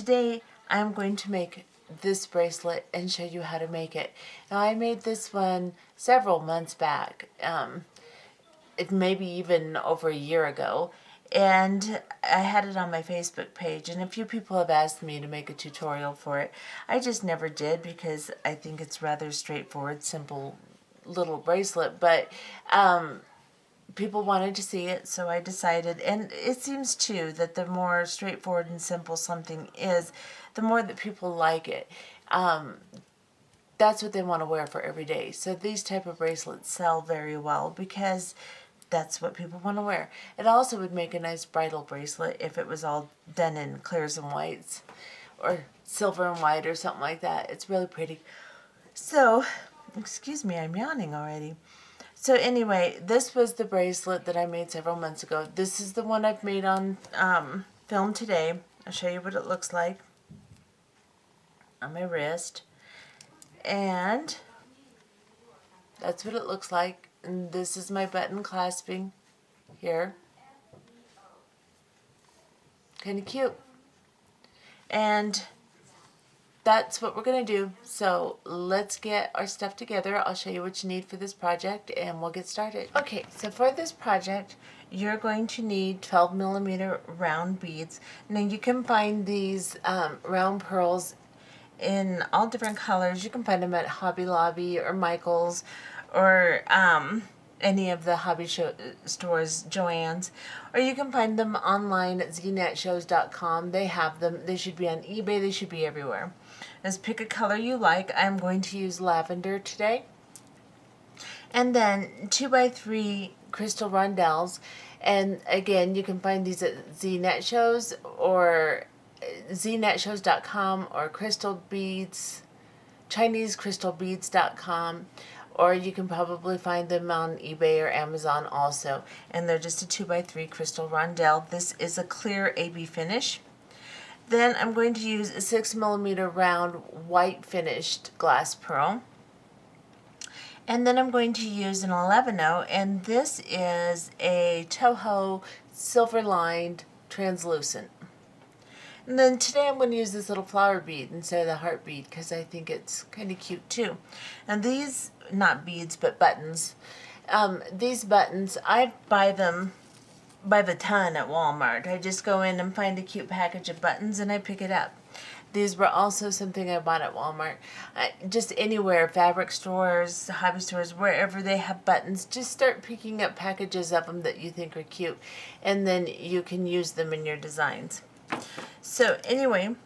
today I'm going to make this bracelet and show you how to make it. Now I made this one several months back, it maybe even over a year ago, and I had it on my Facebook page, and a few people have asked me to make a tutorial for it. I just never did because I think it's rather straightforward, simple little bracelet, but people wanted to see it, so I decided, and it seems too that the more straightforward and simple something is, the more that people like it. That's what they want to wear for every day. So these type of bracelets sell very well because that's what people want to wear. It also would make a nice bridal bracelet if it was all done in clears and whites or silver and white or something like that. It's really pretty. So, excuse me, I'm yawning already. So anyway, this was the bracelet that I made several months ago. This is the one I've made on film today. I'll show you what it looks like on my wrist. And that's what it looks like. And this is my button clasping here. Kind of cute. And that's what we're going to do. So let's get our stuff together. I'll show you what you need for this project and we'll get started. Okay, so for this project, you're going to need 12mm round beads. Now you can find these round pearls in all different colors. You can find them at Hobby Lobby or Michael's or any of the hobby stores, Joann's, or you can find them online at znetshows.com. They have them. They should be on eBay. They should be everywhere. Just pick a color you like. I'm going to use lavender today. And then 2x3 crystal roundels. And again, you can find these at znetshows or znetshows.com or crystal beads, ChineseCrystalBeads.com, or you can probably find them on eBay or Amazon also. And they're just a 2x3 crystal roundel. This is a clear AB finish. Then I'm going to use a 6mm round white finished glass pearl. And then I'm going to use an 11-0, and this is a Toho silver lined translucent. And then today I'm going to use this little flower bead instead of the heart bead because I think it's kind of cute too. And these, not beads, but buttons. These buttons, I buy them by the ton at Walmart. I just go in and find a cute package of buttons and I pick it up. These were also something I bought at Walmart. Just anywhere, fabric stores, hobby stores, wherever they have buttons, just start picking up packages of them that you think are cute. And then you can use them in your designs. So anyway,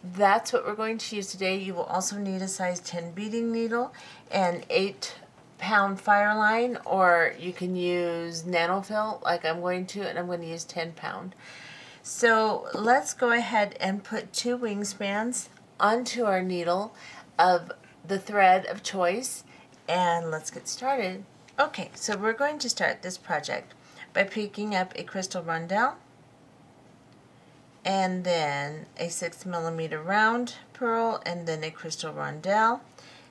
that's what we're going to use today. You will also need a size 10 beading needle and 8-pound Fireline, or you can use Nanofil like I'm going to, and I'm going to use 10-pound. So let's go ahead and put 2 wingspans onto our needle of the thread of choice, and let's get started. Okay, so we're going to start this project by picking up a crystal roundel, and then a 6mm round pearl, and then a crystal roundel,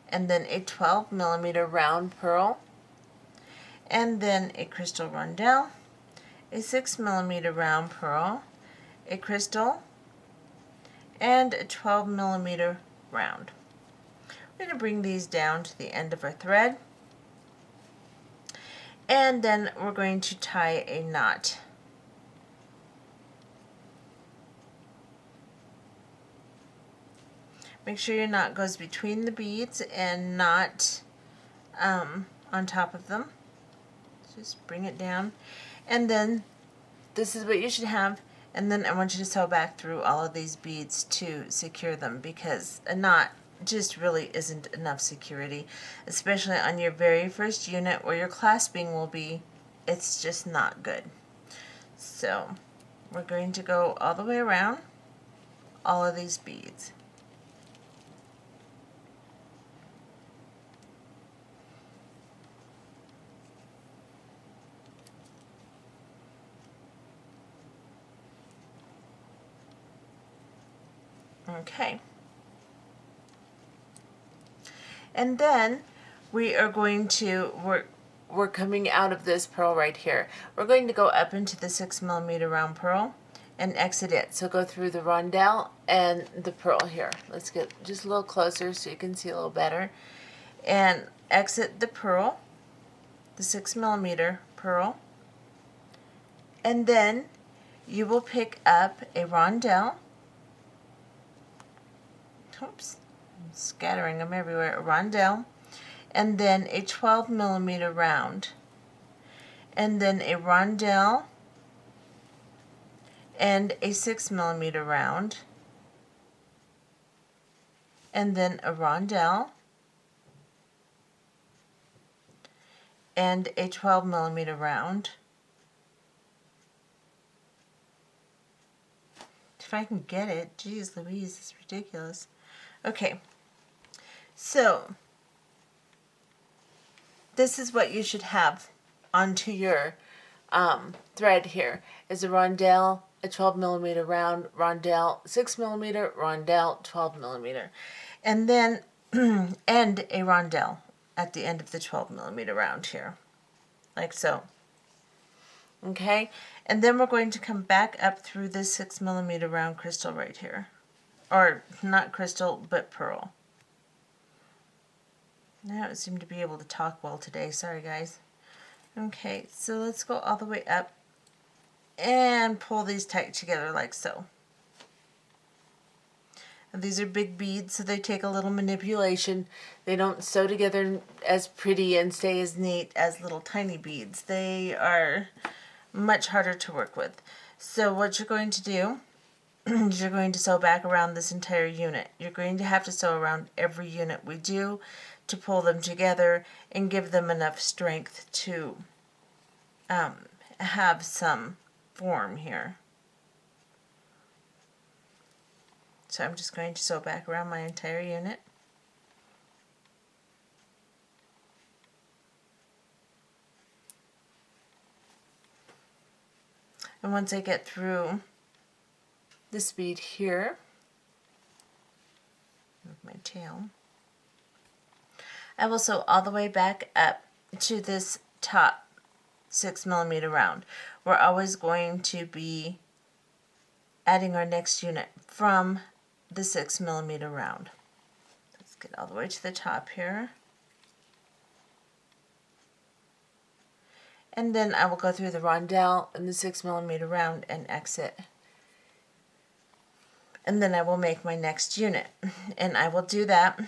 and then a 12mm round pearl, and then a crystal roundel, a 6mm round pearl, a crystal, and a 12mm round. We're going to bring these down to the end of our thread, and then we're going to tie a knot. Make sure your knot goes between the beads and not on top of them. Just bring it down. And then this is what you should have. And then I want you to sew back through all of these beads to secure them, because a knot just really isn't enough security, especially on your very first unit where your clasping will be. It's just not good. So we're going to go all the way around all of these beads. Okay. And then we are going to, we're coming out of this pearl right here. We're going to go up into the 6mm round pearl and exit it. So go through the roundel and the pearl here. Let's get just a little closer so you can see a little better. And exit the pearl, the 6mm pearl, and then you will pick up a roundel. Oops, I'm scattering them everywhere. A roundel, and then a 12mm round, and then a roundel and a 6mm round, and then a roundel and a 12mm round. If I can get it, geez Louise, it's ridiculous. Okay, so this is what you should have onto your thread here, is a roundel, a 12mm round, roundel, 6mm, roundel, 12mm, and then and a roundel at the end of the 12mm round here, like so. Okay, and then we're going to come back up through this 6mm round crystal right here, or not crystal but pearl. I don't seem to be able to talk well today, sorry guys. Okay, so let's go all the way up and pull these tight together like so. And these are big beads, so they take a little manipulation. They don't sew together as pretty and stay as neat as little tiny beads. They are much harder to work with. So what you're going to do is you're going to sew back around this entire unit. You're going to have to sew around every unit we do to pull them together and give them enough strength to have some form here. So I'm just going to sew back around my entire unit. And once I get through this bead here, with my tail, I will sew all the way back up to this top 6mm round. We're always going to be adding our next unit from the 6mm round. Let's get all the way to the top here. And then I will go through the roundel and the 6mm round and exit. And then I will make my next unit. And I will do that.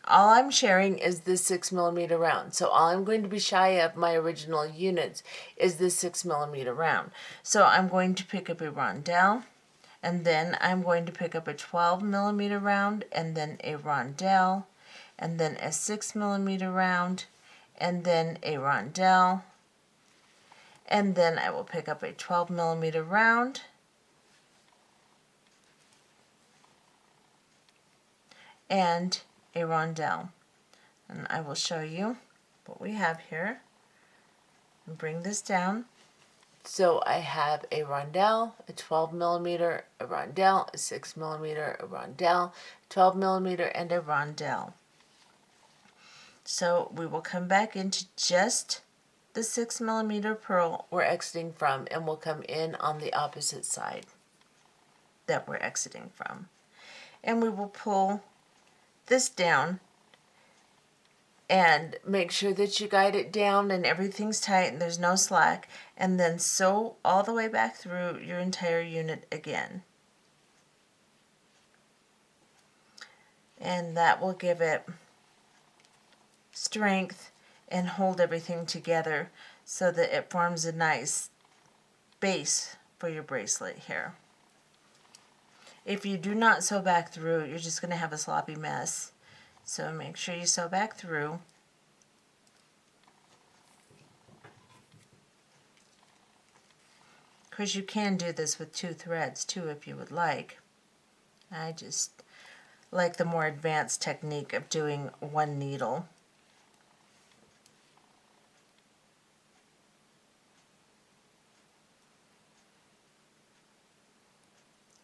All I'm sharing is this 6mm round. So all I'm going to be shy of my original units is this 6mm round. So I'm going to pick up a roundel, and then I'm going to pick up a 12mm round, and then a roundel, and then a 6mm round, and then a roundel, and then I will pick up a 12mm round, and a roundel. And I will show you what we have here and bring this down. So I have a roundel, a 12mm, a roundel, a 6mm, a roundel, 12mm, and a roundel. So we will come back into just the 6mm pearl we're exiting from, and we'll come in on the opposite side that we're exiting from. And we will pull this down and make sure that you guide it down and everything's tight and there's no slack, and then sew all the way back through your entire unit again. And that will give it strength and hold everything together so that it forms a nice base for your bracelet here. If you do not sew back through, you're just going to have a sloppy mess. So make sure you sew back through. Of course, you can do this with 2 threads too if you would like. I just like the more advanced technique of doing 1 needle.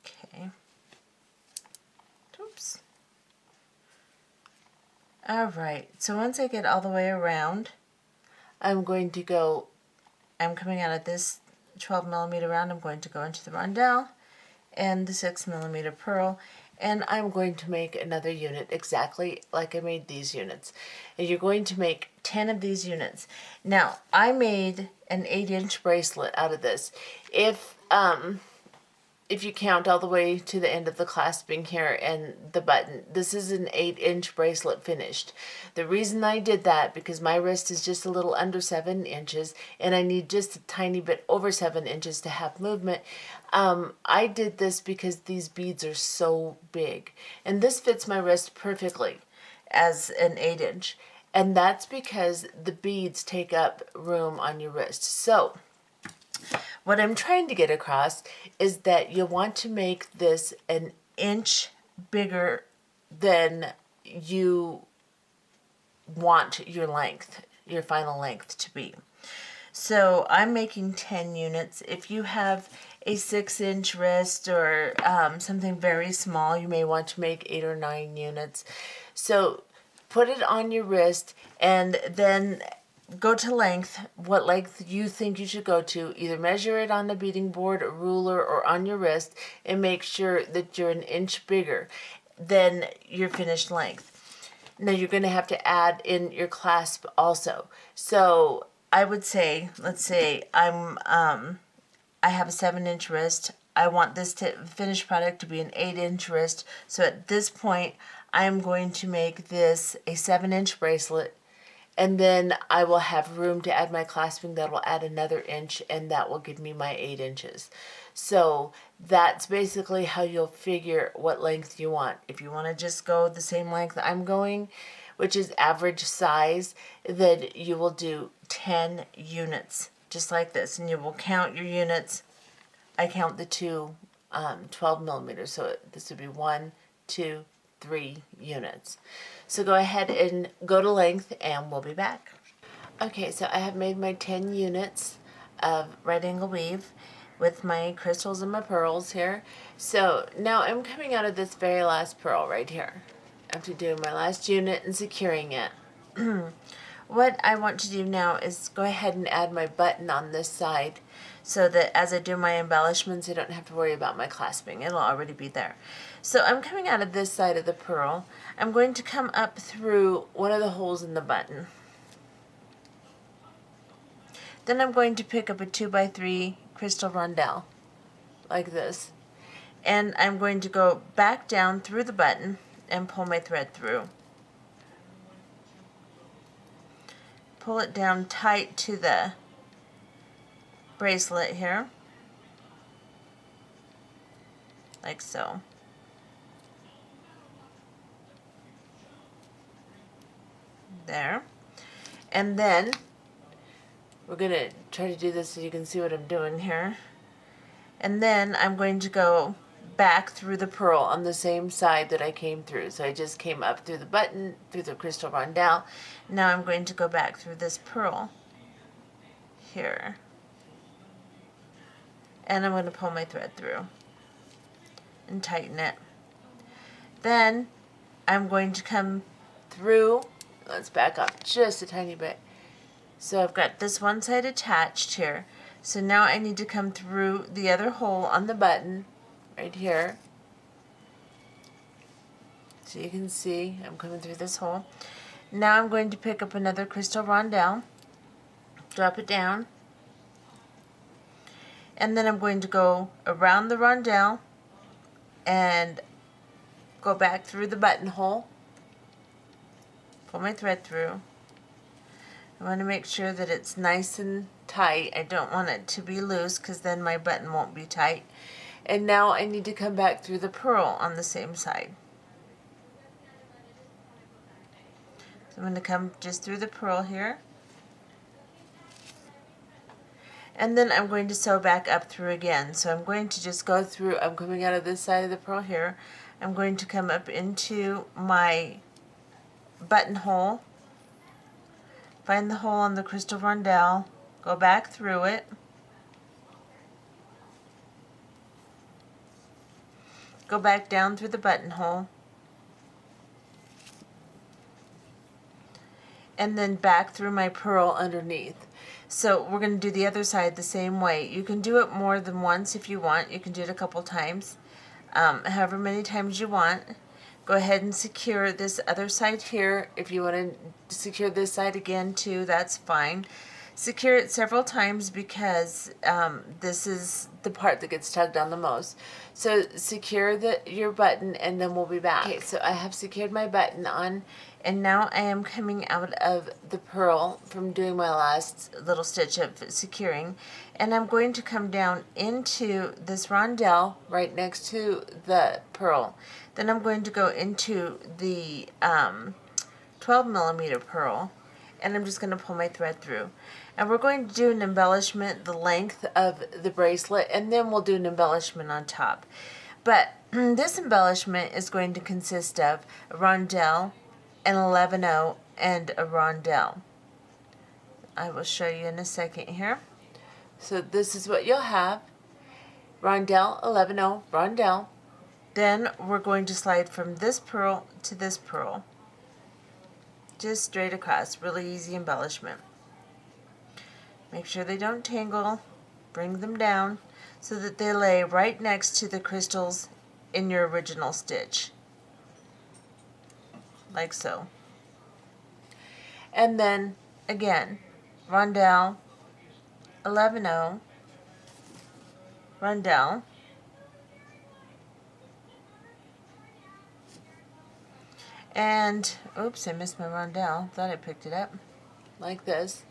Okay. Oops. Alright, so once I get all the way around, I'm coming out of this 12mm round, I'm going to go into the roundel, and the 6mm pearl, and I'm going to make another unit exactly like I made these units. And you're going to make 10 of these units. Now, I made an 8-inch bracelet out of this. If you count all the way to the end of the clasping here and the button, this is an 8-inch bracelet finished. The reason I did that, because my wrist is just a little under 7 inches and I need just a tiny bit over 7 inches to have movement. I did this because these beads are so big, and this fits my wrist perfectly as an 8-inch, and that's because the beads take up room on your wrist. So what I'm trying to get across is that you want to make this an inch bigger than you want your length, your final length to be. So I'm making 10 units. If you have a 6-inch wrist or something very small, you may want to make 8 or 9 units. So put it on your wrist and then go to length, what length you think you should go to. Either measure it on the beading board, a ruler, or on your wrist, and make sure that you're an inch bigger than your finished length. Now you're going to have to add in your clasp also. So I would say, let's say I have a 7-inch wrist. I want this finished product to be an 8-inch wrist. So at this point, I am going to make this a 7-inch bracelet. And then I will have room to add my clasping that will add another inch, and that will give me my 8 inches. So that's basically how you'll figure what length you want. If you want to just go the same length I'm going, which is average size, then you will do 10 units, just like this. And you will count your units. I count the two 12 millimeters, so this would be 1, 2, 3 units. So go ahead and go to length and we'll be back. Okay, so I have made my 10 units of right angle weave with my crystals and my pearls here. So now I'm coming out of this very last pearl right here after doing my last unit and securing it. What I want to do now is go ahead and add my button on this side so that as I do my embellishments, I don't have to worry about my clasping. It'll already be there. So I'm coming out of this side of the pearl. I'm going to come up through one of the holes in the button. Then I'm going to pick up a 2x3 crystal roundel, like this. And I'm going to go back down through the button and pull my thread through. Pull it down tight to the bracelet here, like so. There. And then we're going to try to do this so you can see what I'm doing here. And then I'm going to go back through the pearl on the same side that I came through. So I just came up through the button, through the crystal roundel. Now I'm going to go back through this pearl here. And I'm going to pull my thread through and tighten it. Then I'm going to come through, let's back up just a tiny bit. So I've got this one side attached here. So now I need to come through the other hole on the button right here. So you can see I'm coming through this hole. Now I'm going to pick up another crystal roundel, drop it down, and then I'm going to go around the roundel and go back through the buttonhole, pull my thread through. I want to make sure that it's nice and tight. I don't want it to be loose because then my button won't be tight. And now I need to come back through the pearl on the same side. So I'm going to come just through the pearl here. And then I'm going to sew back up through again. So I'm going to just go through, I'm coming out of this side of the pearl here. I'm going to come up into my buttonhole, find the hole on the crystal roundel, go back through it, go back down through the buttonhole, and then back through my pearl underneath. So we're going to do the other side the same way. You can do it more than once if you want. You can do it a couple times. however many times you want. Go ahead and secure this other side here. If you want to secure this side again too, that's fine. Secure it several times because this is the part that gets tugged on the most. So secure your button and then we'll be back. Okay, so I have secured my button on, and now I am coming out of the purl from doing my last little stitch of securing, and I'm going to come down into this rondelle right next to the purl. Then I'm going to go into the 12 millimeter purl, and I'm just going to pull my thread through. And we're going to do an embellishment the length of the bracelet, and then we'll do an embellishment on top. But this embellishment is going to consist of a rondelle, an 11-0, and a rondelle. I will show you in a second here. So this is what you'll have. Rondelle, 11-0, rondelle. Then we're going to slide from this purl to this purl. Just straight across, really easy embellishment. Make sure they don't tangle, bring them down so that they lay right next to the crystals in your original stitch, like so. And then again, rondelle, 11-0, rondelle, and oops, I missed my rondelle, thought I picked it up, like this.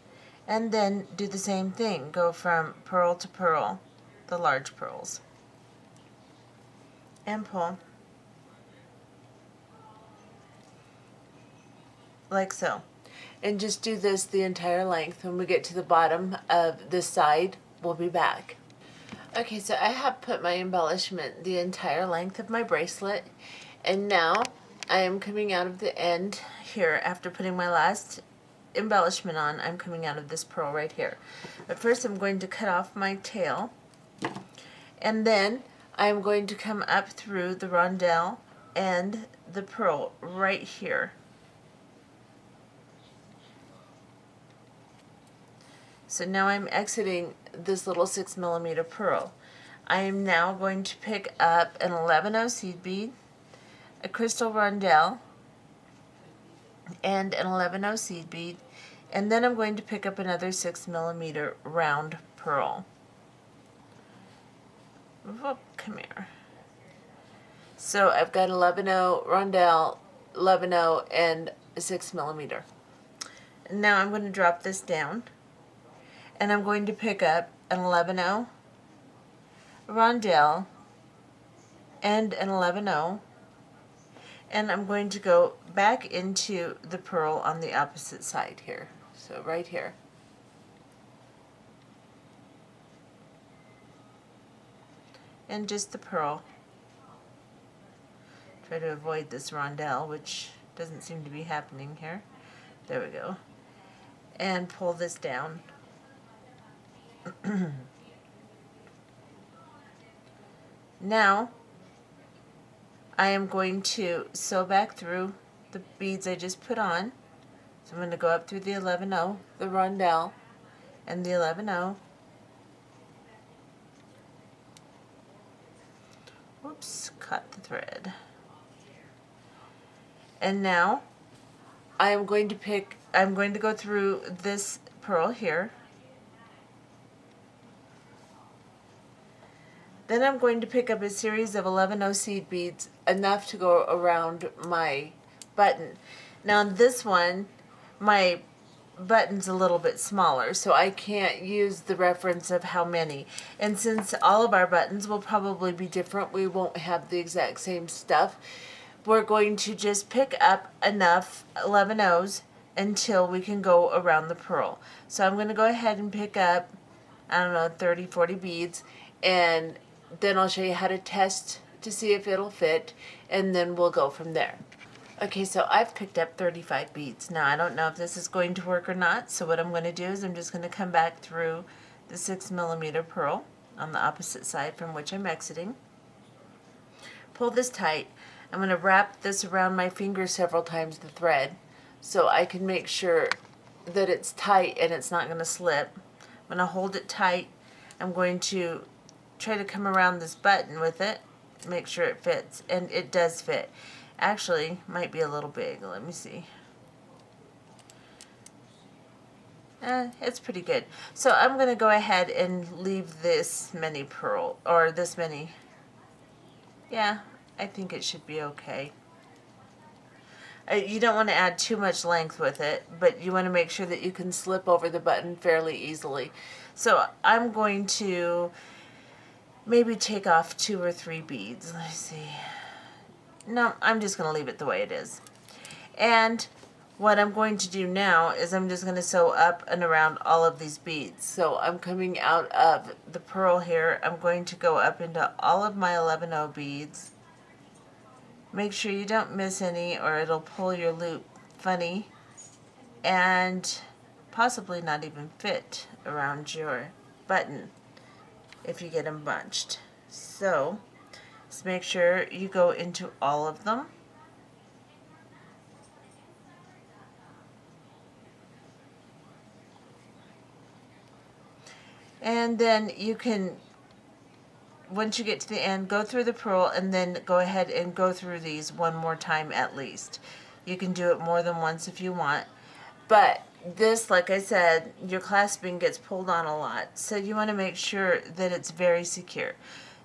And then do the same thing, go from purl to purl, the large purls, and pull, like so. And just do this the entire length. When we get to the bottom of this side, we'll be back. Okay, so I have put my embellishment the entire length of my bracelet, and now I am coming out of the end here after putting my last embellishment on. I'm coming out of this purl right here. But first I'm going to cut off my tail, and then I'm going to come up through the rondelle and the purl right here. So now I'm exiting this little 6 millimeter purl. I am now going to pick up an 11-0 seed bead, a crystal rondelle, and an 11-0 seed bead, and then I'm going to pick up another 6 millimeter round purl. Whoop, come here. So I've got 11-0 rondelle, 11-0, and a 6 millimeter. Now I'm going to drop this down, and I'm going to pick up an 11-0 rondelle and an 11-0, and I'm going to go back into the purl on the opposite side here. So right here. And just the purl. Try to avoid this rondelle, which doesn't seem to be happening here. There we go. And pull this down. Now I am going to sew back through the beads I just put on. So I'm going to go up through the 11-0, the rondelle, and the 11-0. Whoops, cut the thread. And now I'm going to go through this purl here. Then I'm going to pick up a series of 11-0 seed beads, enough to go around my button. Now this one, my button's a little bit smaller, so I can't use the reference of how many. And since all of our buttons will probably be different, we won't have the exact same stuff, we're going to just pick up enough 11-0s until we can go around the purl. So I'm going to go ahead and pick up, I don't know, 30, 40 beads, and then I'll show you how to test to see if it'll fit, and then we'll go from there. Okay, so I've picked up 35 beads. Now I don't know if this is going to work or not, so what I'm going to do is I'm just going to come back through the 6 millimeter purl on the opposite side from which I'm exiting. Pull this tight. I'm going to wrap this around my finger several times, the thread, so I can make sure that it's tight and it's not going to slip. I'm going to hold it tight. I'm going to try to come around this button with it make sure it fits, and it does fit. Actually, might be a little big. Let me see. It's pretty good. So I'm going to go ahead and leave this many pearl, or this many. Yeah, I think it should be okay. You don't want to add too much length with it, but you want to make sure that you can slip over the button fairly easily. So I'm going to maybe take off 2 or 3 beads. Let's see. No, I'm just going to leave it the way it is. And what I'm going to do now is I'm just going to sew up and around all of these beads. So I'm coming out of the pearl here. I'm going to go up into all of my 11/0 beads. Make sure you don't miss any or it'll pull your loop funny and possibly not even fit around your button if you get them bunched. So just make sure you go into all of them. And then you can, once you get to the end, go through the pearl and then go ahead and go through these one more time at least. You can do it more than once if you want. But this, like I said, your clasping gets pulled on a lot. So you want to make sure that it's very secure.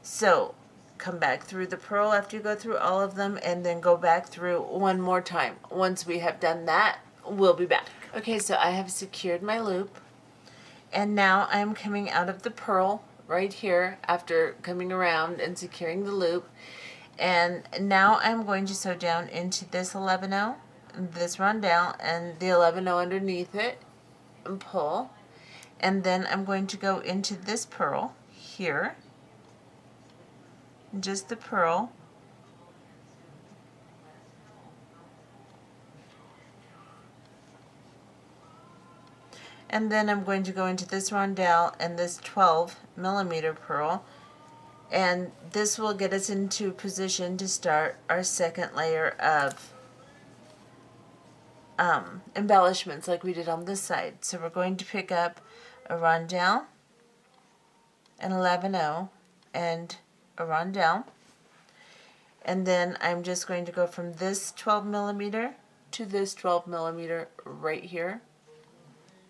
So come back through the pearl after you go through all of them and then go back through one more time. Once we have done that, we'll be back. Okay, so I have secured my loop. And now I'm coming out of the pearl right here after coming around and securing the loop. And now I'm going to sew down into this 11/0, this roundel, and the 11/0 underneath it and pull. And then I'm going to go into this pearl here, just the pearl. And then I'm going to go into this roundel and this 12mm pearl, and this will get us into position to start our second layer of embellishments like we did on this side. So we're going to pick up a roundel, an 11/0, and a roundel, and then I'm just going to go from this 12mm to this 12mm right here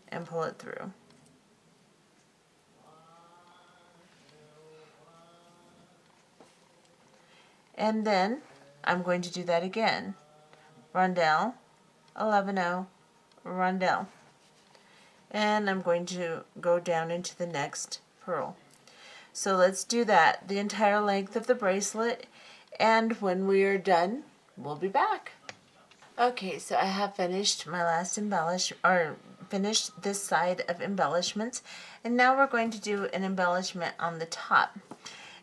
and pull it through. And then I'm going to do that again. Roundel, 11/0, roundel. And I'm going to go down into the next pearl. So let's do that the entire length of the bracelet, and when we are done, we'll be back. Okay, so I have finished my last finished this side of embellishments, and now we're going to do an embellishment on the top.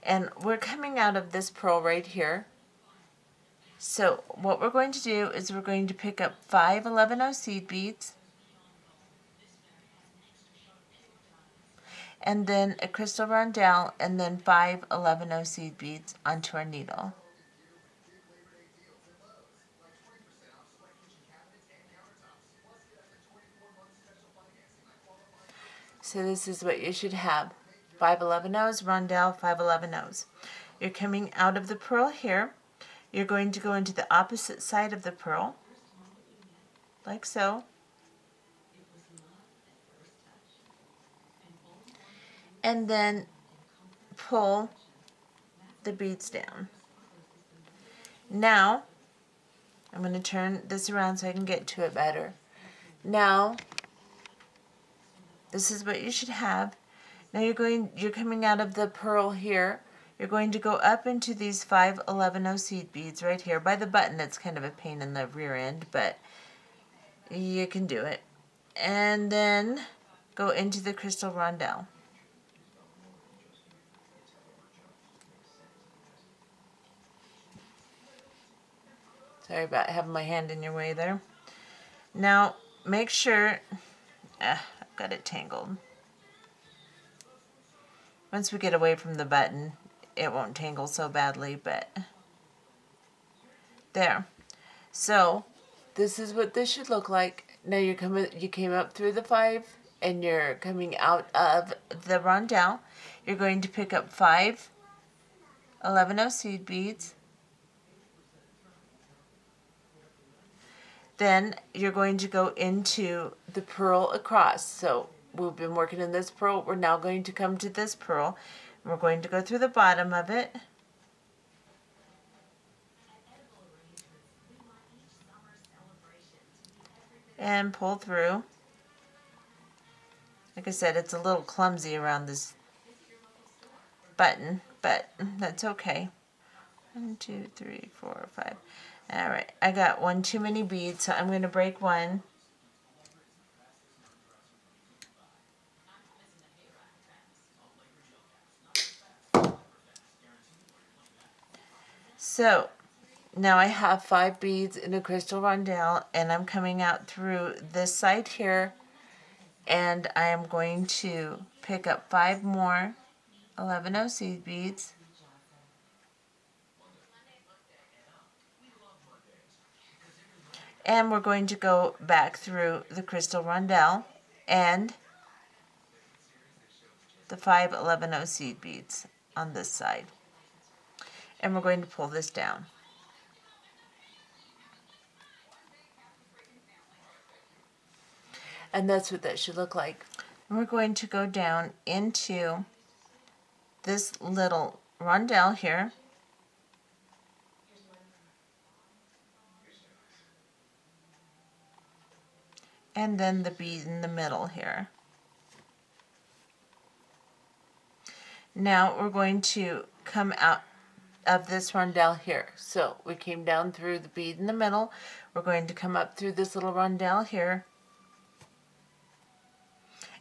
And we're coming out of this pearl right here. So what we're going to do is we're going to pick up 5 11/0 seed beads, and then a crystal roundel, and then 5 11/0 seed beads onto our needle. So this is what you should have. 5 11/0s, roundel, 5 11/0s. You're coming out of the pearl here. You're going to go into the opposite side of the pearl, like so. And then pull the beads down. Now, I'm going to turn this around so I can get to it better. Now, this is what you should have. Now you're coming out of the pearl here. You're going to go up into these 5 11/0 seed beads right here. By the button, it's kind of a pain in the rear end, but you can do it. And then go into the crystal roundel. Sorry about having my hand in your way there. Now, make sure, I've got it tangled. Once we get away from the button, it won't tangle so badly, but there. So, this is what this should look like. Now you came up through the 5, and you're coming out of the roundel. You're going to pick up 5 11 seed beads. Then you're going to go into the pearl across. So we've been working in this pearl. We're now going to come to this pearl. We're going to go through the bottom of it. And pull through. Like I said, it's a little clumsy around this button, but that's okay. 1, 2, 3, 4, 5. All right, I got one too many beads, so I'm going to break one. So now I have 5 beads in a crystal rondelle, and I'm coming out through this side here, and I am going to pick up 5 more 11 seed beads. And we're going to go back through the crystal rondelle and the 5 11 seed beads on this side. And we're going to pull this down. And that's what that should look like. And we're going to go down into this little rondelle here. And then the bead in the middle here. Now we're going to come out of this rondelle here. So we came down through the bead in the middle. We're going to come up through this little rondelle here.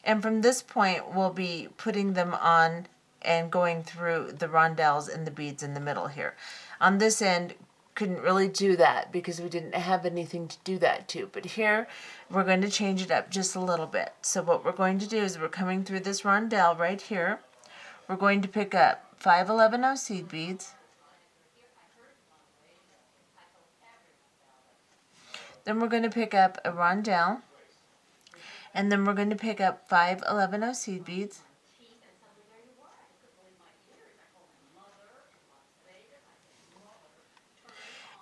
And from this point, we'll be putting them on and going through the rondelles and the beads in the middle here. On this end, couldn't really do that because we didn't have anything to do that to. But here, we're going to change it up just a little bit. So what we're going to do is we're coming through this rondelle right here. We're going to pick up 5 11 seed beads. Then we're going to pick up a rondelle. And then we're going to pick up 5 11 seed beads.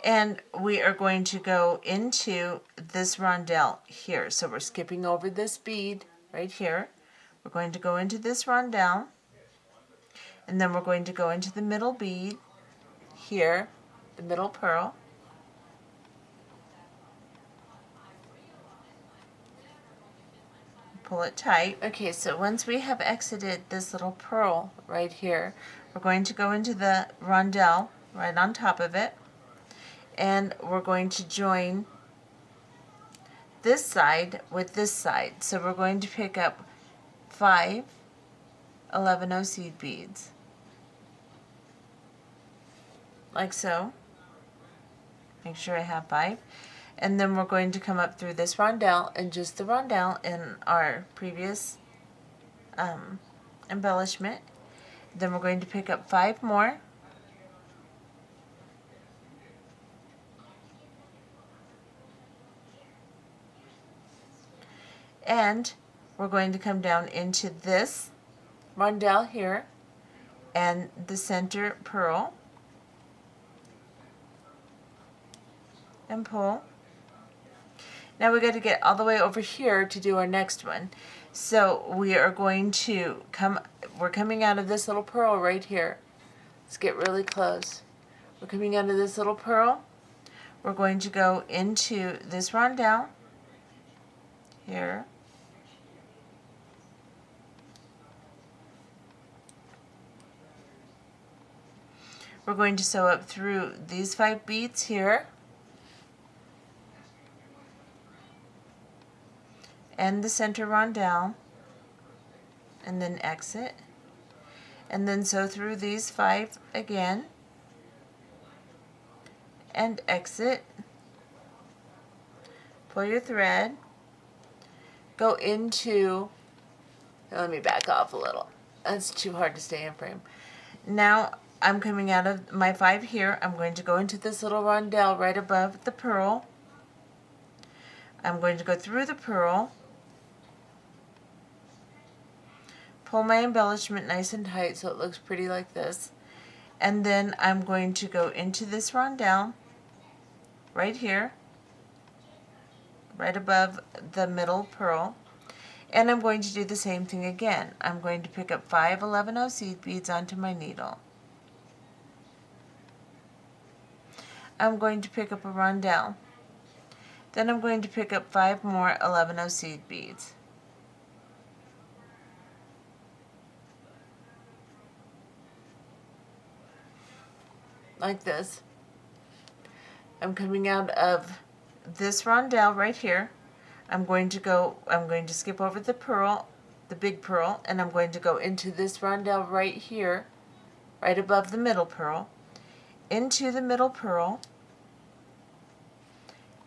And we are going to go into this rondelle here. So we're skipping over this bead right here. We're going to go into this rondelle. And then we're going to go into the middle bead here, the middle pearl. Pull it tight. Okay, so once we have exited this little pearl right here, we're going to go into the rondelle right on top of it. And we're going to join this side with this side. So we're going to pick up 5 11 seed beads. Like so. Make sure I have 5. And then we're going to come up through this rondelle and just the rondelle in our previous embellishment. Then we're going to pick up 5 more. And we're going to come down into this rondelle here and the center pearl and pull. Now we got to get all the way over here to do our next one. So we are going to we're coming out of this little pearl right here. Let's get really close. We're coming out of this little pearl. We're going to go into this rondelle here. We're going to sew up through these 5 beads here. And the center rondelle. And then exit. And then sew through these 5 again. And exit. Pull your thread. Go into, let me back off a little. That's too hard to stay in frame. Now I'm coming out of my 5 here. I'm going to go into this little rondelle right above the pearl. I'm going to go through the pearl. Pull my embellishment nice and tight so it looks pretty like this. And then I'm going to go into this roundel right here, right above the middle pearl. And I'm going to do the same thing again. I'm going to pick up 5 11-0 seed beads onto my needle. I'm going to pick up a roundel. Then I'm going to pick up 5 more 11-0 seed beads. Like this. I'm coming out of this roundel right here. I'm going to skip over the pearl, the big pearl, and I'm going to go into this roundel right here, right above the middle pearl, into the middle pearl,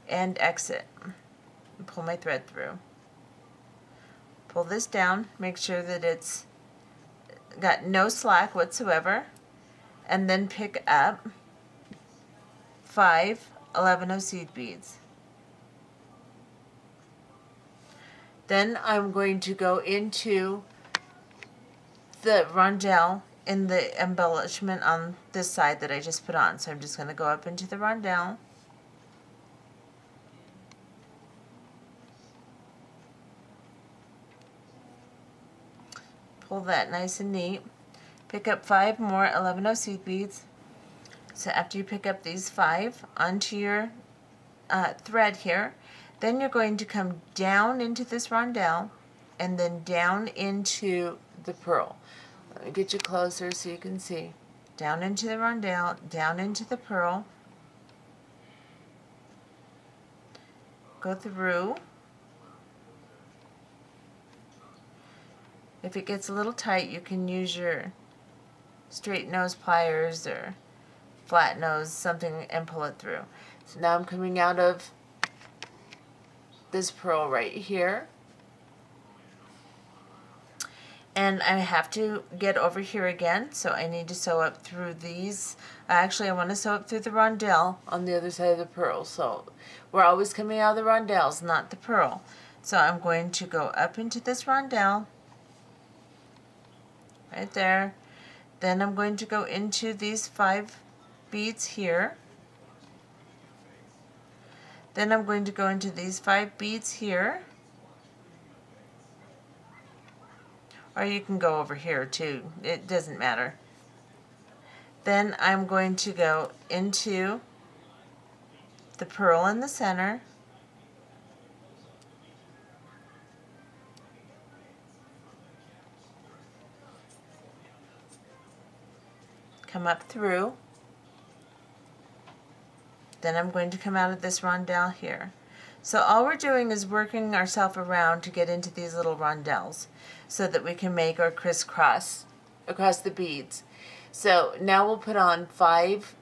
and exit. And pull my thread through. Pull this down, make sure that it's got no slack whatsoever, and then pick up 5 11-0 seed beads. Then I'm going to go into the roundel in the embellishment on this side that I just put on. So I'm just going to go up into the roundel. Pull that nice and neat. Pick up 5 more 11-0 seed beads. So after you pick up these 5 onto your thread here, then you're going to come down into this roundel and then down into the pearl. Let me get you closer so you can see. Down into the roundel, down into the pearl. Go through. If it gets a little tight, you can use your straight nose pliers or flat nose, something, and pull it through. So now I'm coming out of this pearl right here. And I have to get over here again, so I need to sew up through these. Actually, I want to sew up through the roundel on the other side of the pearl. So we're always coming out of the roundels, not the pearl. So I'm going to go up into this roundel, right there. Then I'm going to go into these 5 beads here. Then I'm going to go into these 5 beads here. Or you can go over here too, it doesn't matter. Then I'm going to go into the pearl in the center, come up through, then I'm going to come out of this roundel here. So all we're doing is working ourselves around to get into these little roundels so that we can make our crisscross across the beads. So now we'll put on 5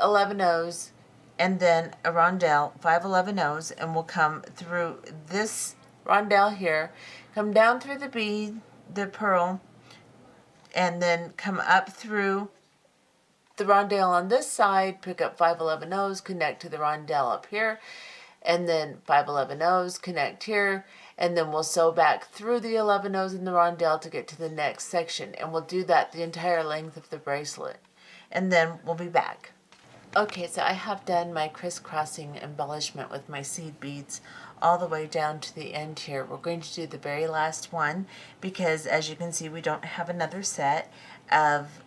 11-0s and then a roundel, 5 11-0s, and we'll come through this roundel here, come down through the bead, the pearl, and then come up through the roundel on this side, pick up 5 11-0s, connect to the roundel up here, and then 5 11-0s, connect here, and then we'll sew back through the 11-0s in the roundel to get to the next section, and we'll do that the entire length of the bracelet, and then we'll be back. Okay, so I have done my crisscrossing embellishment with my seed beads all the way down to the end here. We're going to do the very last one because, as you can see, we don't have another set of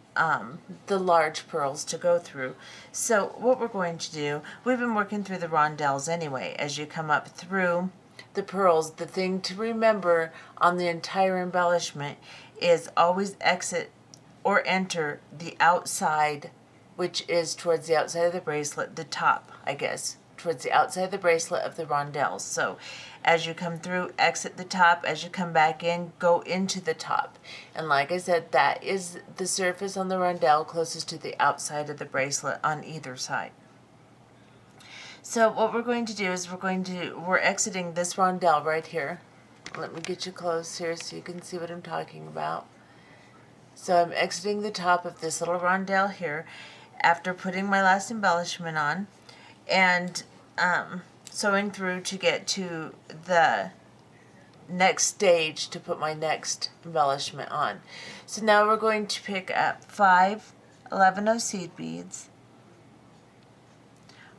the large pearls to go through. So what we're going to do, we've been working through the roundels anyway. As you come up through the pearls, the thing to remember on the entire embellishment is always exit or enter the outside, which is towards the outside of the bracelet, the top, I guess, towards the outside of the bracelet of the roundels. So as you come through, exit the top. As you come back in, go into the top. And like I said, that is the surface on the roundel closest to the outside of the bracelet on either side. So what we're going to do is we're exiting this roundel right here. Let me get you close here so you can see what I'm talking about. So I'm exiting the top of this little roundel here after putting my last embellishment on and sewing through to get to the next stage to put my next embellishment on. So now we're going to pick up 5 11 seed beads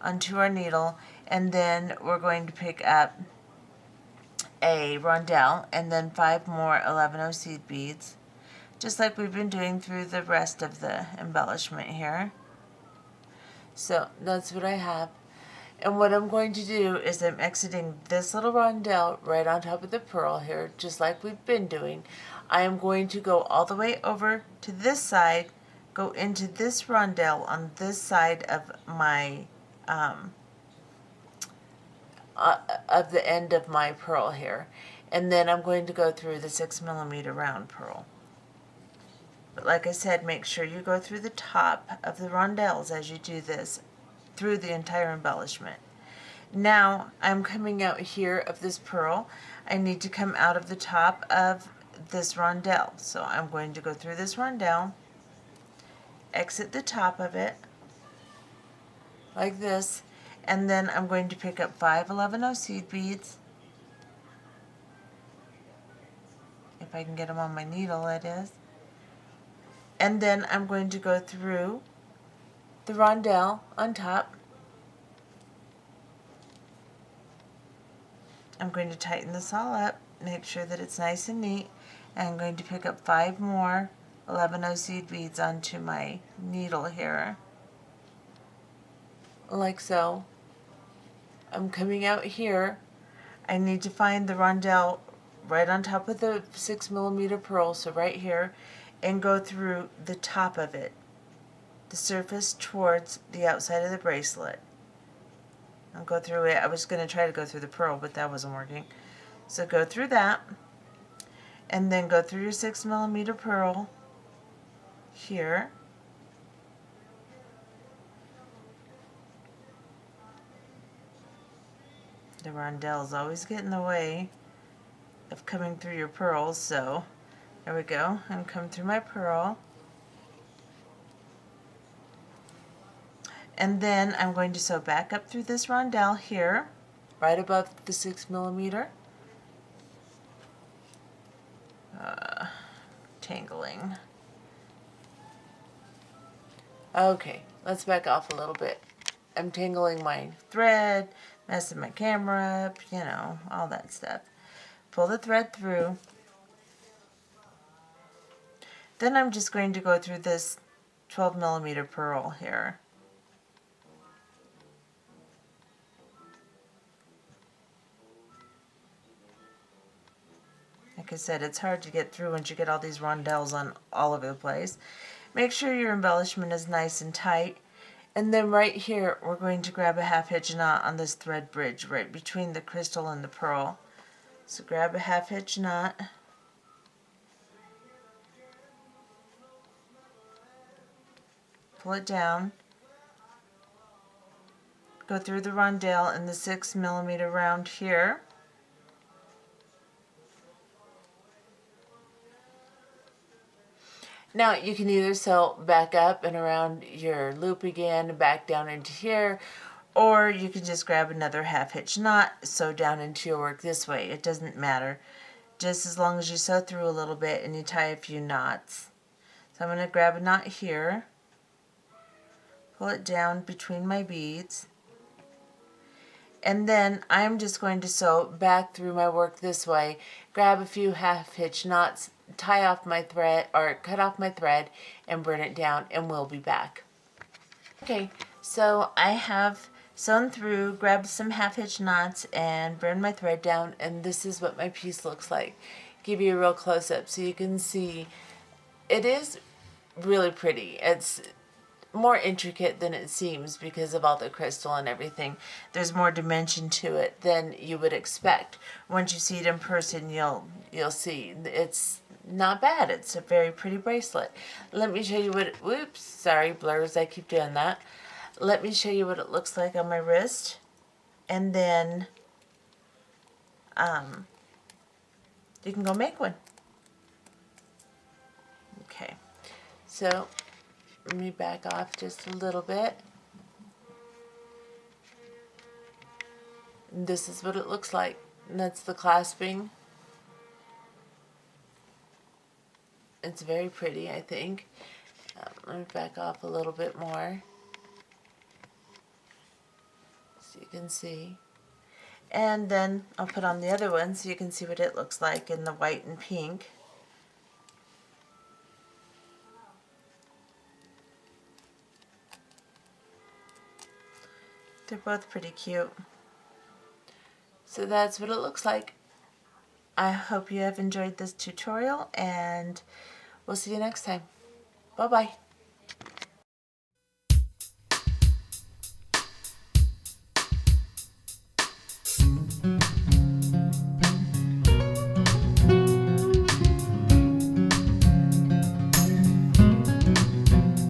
onto our needle, and then we're going to pick up a roundel and then 5 more 11 seed beads, just like we've been doing through the rest of the embellishment here. So that's what I have. And what I'm going to do is I'm exiting this little roundel right on top of the pearl here, just like we've been doing. I am going to go all the way over to this side, go into this roundel on this side of my of the end of my pearl here, and then I'm going to go through the 6mm round pearl. But like I said, make sure you go through the top of the roundels as you do this through the entire embellishment. Now I'm coming out here of this pearl. I need to come out of the top of this roundel, so I'm going to go through this roundel, exit the top of it like this, and then I'm going to pick up 5 11 seed beads, if I can get them on my needle, that is. And then I'm going to go through the roundel on top. I'm going to tighten this all up, make sure that it's nice and neat, and I'm going to pick up 5 more 11 seed beads onto my needle here, like so. I'm coming out here. I need to find the roundel right on top of the 6mm pearl, so right here, and go through the top of it, the surface towards the outside of the bracelet. I'll go through it. I was going to try to go through the pearl, but that wasn't working. So go through that, and then go through your 6mm pearl here. The roundels always get in the way of coming through your pearls, so there we go. I'm coming through my pearl. And then I'm going to sew back up through this roundel here, right above the 6mm. Tangling. Okay, let's back off a little bit. I'm tangling my thread, messing my camera up, you know, all that stuff. Pull the thread through. Then I'm just going to go through this 12mm pearl here. Like I said, it's hard to get through once you get all these roundels on all over the place. Make sure your embellishment is nice and tight. And then right here, we're going to grab a 1/2 hitch knot on this thread bridge right between the crystal and the pearl. So grab a 1/2 hitch knot. Pull it down. Go through the roundel in the 6mm round here. Now you can either sew back up and around your loop again, back down into here, or you can just grab another 1/2 hitch knot, sew down into your work this way. It doesn't matter, just as long as you sew through a little bit and you tie a few knots. So I'm going to grab a knot here, pull it down between my beads, and then I'm just going to sew back through my work this way, grab a few 1/2 hitch knots, tie off my thread, or cut off my thread, and burn it down, and we'll be back. Okay, so I have sewn through, grabbed some 1/2 hitch knots, and burned my thread down, and this is what my piece looks like. Give you a real close-up so you can see. It is really pretty. It's more intricate than it seems because of all the crystal and everything. There's more dimension to it than you would expect. Once you see it in person, you'll see it's not bad. It's a very pretty bracelet. Let me show you what it, whoops, sorry, blurs, I keep doing that. Let me show you what it looks like on my wrist, and then you can go make one. Okay, so let me back off just a little bit. And this is what it looks like. And that's the clasping. It's very pretty, I think. Let me back off a little bit more so you can see. And then I'll put on the other one so you can see what it looks like in the white and pink. They're both pretty cute. So that's what it looks like. I hope you have enjoyed this tutorial, and we'll see you next time. Bye-bye.